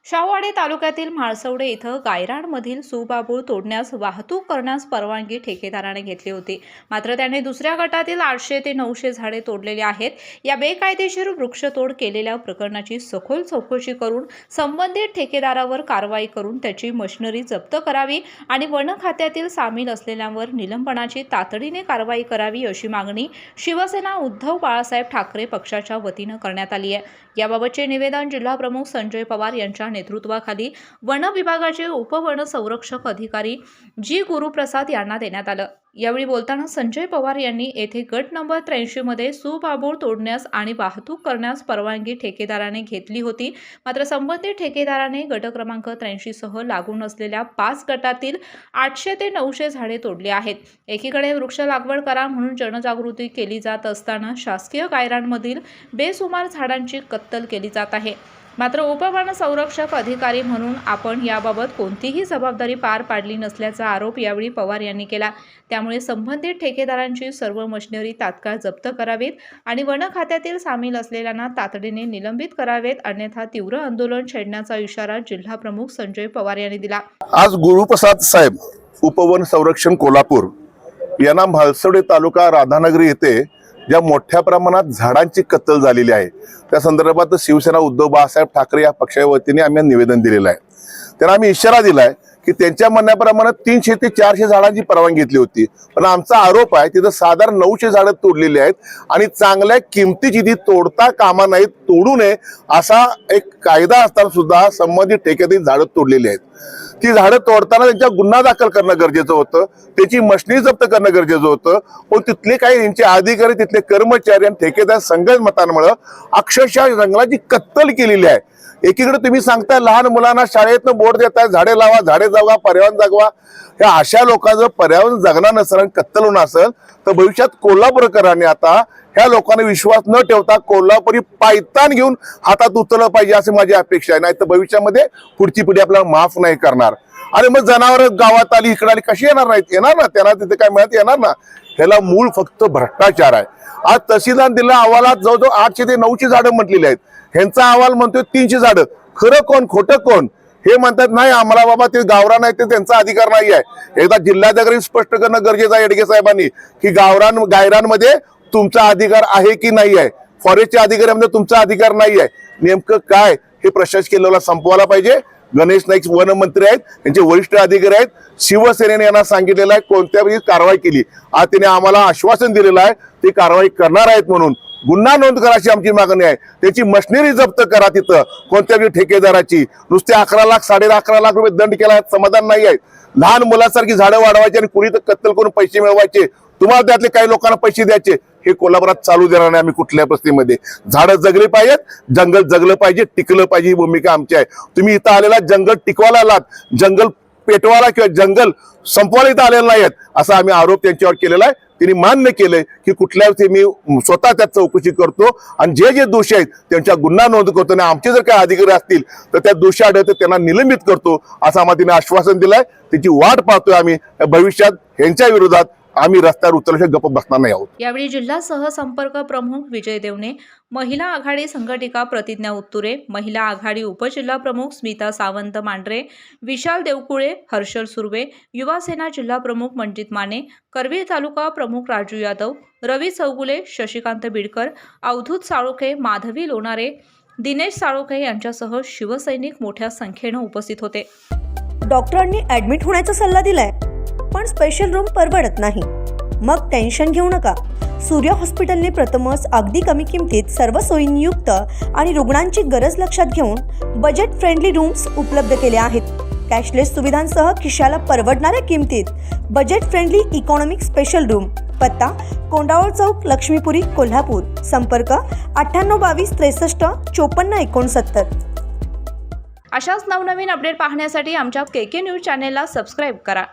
शाहूवाडी तालुक्यातील म्हाळसवडे इथं गायरानमधील सुबाबूळ तोडण्यास वाहतूक करण्यास परवानगी ठेकेदाराने घेतली होती। मात्र त्याने दुसऱ्या गटातील 800 ते 900 झाडे तोडलेली आहेत। या बेकायदेशीर वृक्षतोड केलेल्या प्रकरणाची सखोल चौकशी करून संबंधित ठेकेदारावर कारवाई करून त्याची मशिनरी जप्त करावी आणि वन खात्यातील सामील असलेल्यांवर निलंबनाची तातडीने कारवाई करावी अशी मागणी शिवसेना उद्धव बाळासाहेब ठाकरे पक्षाच्या वतीने करण्यात आली आहे। याबाबतचे निवेदन जिल्हा प्रमुख संजय पवार यांच्या नेतृत्वाखाली वन विभागाचे उपवन संरक्षक अधिकारी जी गुरुप्रसाद यांना देण्यात आलं। यावेळी बोलताना संजय पवार यांनी येथे गट नंबर 83 मध्ये सुबाबूळ तोडण्यास आणि वाहतूक करण्यास परवानगी ठेकेदाराने घेतली होती। मात्र संबंधित ठेकेदाराने गट क्रमांक 83 सह लागून असलेल्या 5 गटातील 800 ते 900 झाडे तोडली आहेत। एकीकडे वृक्ष लागवड करा म्हणून जनजागृती केली जात असताना शासकीय गायरानमधील बेसुमार झाडांची कत्तल केली जात आहे। मात्र उपवन संरक्षक अधिकारी म्हणून आपण याबाबत कोणतीही जबाबदारी पार पाडली नसल्याचा आरोप यावेळी पवार यांनी केला। त्यामुळे संबंधित ठेकेदारांची सर्व मशिनरी तात्काळ जप्त करावीत आणि वन खात्यातील सामील असलेल्यांना तातडीने निलंबित करावेत, अन्यथा तीव्र आंदोलन छेडण्याचा इशारा जिल्हा प्रमुख संजय पवार यांनी दिला। आज गुरुप्रसाद साहेब उपवन संरक्षण कोल्हापूर यांना म्हाळसवडे तालुका राधानगरी येथे ज्या मोठ्या प्रमाणात झाडांची कत्तल झालेली आहे त्या संदर्भात शिवसेना उद्धव बाळासाहेब ठाकरे या पक्षाच्या वतीने आम्ही निवेदन दिलेलं आहे। त्यांना आम्ही इशारा दिलाय की त्यांच्या म्हणण्याप्रमाणे 300 ते 400 झाडांची परवानगी घेतली होती, पण आमचा आरोप आहे तिथं साधारण 900 झाडं तोडलेली आहेत आणि चांगल्या किमतीची ती तोडता कामा नाहीत, तोडू नये असा एक कायदा असताना सुद्धा संबंधित ठेकेदारी झाडं तोडलेली आहेत। ती झाडं तोडताना त्यांच्या गुन्हा दाखल करणं गरजेचं होतं, त्याची मशिनरी जप्त करणं गरजेचं होतं, पण तिथले काही त्यांचे अधिकारी तिथले कर्मचारी आणि ठेकेदार संगनमतांमुळे अक्षरशः जंगलाची कत्तल केलेली आहे। एकीकडे तुम्ही सांगताय लहान मुलांना शाळेतनं बोर्ड देताय झाडे लावा, झाडे जगवा, पर्यावरण जगवा। ह्या अशा लोकांचं पर्यावरण जगणार नसेल, कत्तल होणार असेल तर भविष्यात कोल्हापूरकरांनी आता ह्या लोकांना विश्वास न ठेवता कोल्हापुरी पायतान घेऊन हातात उचललं पाहिजे अशी माझी अपेक्षा आहे। नाही तर भविष्यामध्ये पुढची पिढी आपल्याला माफ नाही करणार। आणि मग जनावर गावात आली इकडे आली कशी येणार नाहीत? येणार ना, त्यांना तिथे काय मिळत येणार ना। ह्याला मूळ फक्त भ्रष्टाचार आहे। आज तहसीलदार दिला अहवालात जवळजवळ 800 ते 900 झाडं म्हटलेली आहेत, ह्यांचा अहवाल म्हणतोय 300 झाडं। खरं कोण खोटं कोण? हे म्हणतात नाही आम्हाला बाबा ते गावरान आहे, ते त्यांचा अधिकार नाही आहे। एकदा जिल्हाधिकारी स्पष्ट करणं गरजेचं आहे येडगे साहेबांनी की गायरानमध्ये तुमचा अधिकार आहे की नाही आहे, फॉरेस्टच्या अधिकाऱ्यांमध्ये तुमचा अधिकार नाही आहे। नेमकं काय हे प्रशासकीय लेवलला संपवायला पाहिजे। गणेश नाईक वन मंत्री आहेत, त्यांचे वरिष्ठ अधिकारी आहेत, शिवसेनेने यांना सांगितलेलं आहे कोणत्याही कारवाई केली आज त्यांनी आम्हाला आश्वासन दिलेलं आहे ती कारवाई करणार आहेत म्हणून गुन्हा नोंद करा अशी आमची मागणी आहे। त्याची मशिनरी जप्त करा, तिथं कोणत्याही ठेकेदाराची नुसते 11 लाख 11.5 लाख रुपये दंड केला समाधान नाही आहे। लहान मुलासारखी झाडं वाढवायची आणि कुणी तर कत्तल करून पैसे मिळवायचे, तुम्हाला त्यातले काही लोकांना पैसे द्यायचे, हे कोल्हापुरात चालू देणार नाही आम्ही कुठल्या परिस्थितीमध्ये। झाडं जगली पाहिजेत, जंगल जगलं पाहिजे, टिकलं पाहिजे, ही भूमिका आमची आहे। तुम्ही इथं आलेला जंगल टिकवायला आलात, जंगल पेटवायला किंवा जंगल संपवायला इथं आलेलं नाही आहेत असा आम्ही आरोप त्यांच्यावर केलेला आहे। त्यांनी मान्य केलंय की कुठल्या मी स्वतः त्यात चौकशी करतो आणि जे जे दोषी आहेत त्यांच्या गुन्हा नोंद करतो आणि आमचे जर काही अधिकारी असतील तर त्या दोषी आढळते त्यांना निलंबित करतो असं आम्हाला तिने आश्वासन दिलंय। त्याची वाट पाहतोय आम्ही। भविष्यात ह्यांच्या विरोधात आम्ही रस्त्यावर उतरल्याशिवाय गप्प बसणार नाही आहोत। यावेळी जिल्हा सहसंपर्क प्रमुख विजय देवणे, महिला आघाडी संघटिका प्रतिज्ञा उत्तुरे, महिला आघाडी उपजिल्हा प्रमुख स्मिता सावंत मांढरे, विशाल देवकुळे, हर्षल सुर्वे, युवा सेना जिल्हा प्रमुख मंजित माने, करवीर तालुका प्रमुख राजू यादव, रवी चौगुले, शशिकांत बिडकर, अवधूत साळोखे, माधवी लोणारे, दिनेश साळोखे यांच्यासह शिवसैनिक मोठ्या संख्येने उपस्थित होते। डॉक्टरांनी ॲडमिट होण्याचा सल्ला दिलाय, पण स्पेशल रूम परवडत नाही। मग टेन्शन घेऊ नका। सूर्य हॉस्पिटलने प्रथमच अगदी कमी किमतीत सर्व सोयींयुक्त आणि रुग्णांची गरज लक्षात घेऊन बजेट फ्रेंडली रूम्स उपलब्ध केले आहेत। कॅशलेस सुविधांसह खिशाला परवडणाऱ्या किमतीत budget friendly economic special room. पत्ता कोंडावळ चौक, लक्ष्मीपुरी, कोल्हापूर। संपर्क 9822 63 54 69। अशाच नवनवीन अपडेट पाहण्यासाठी आमच्या KK न्यूज चॅनेलला सबस्क्राईब करा।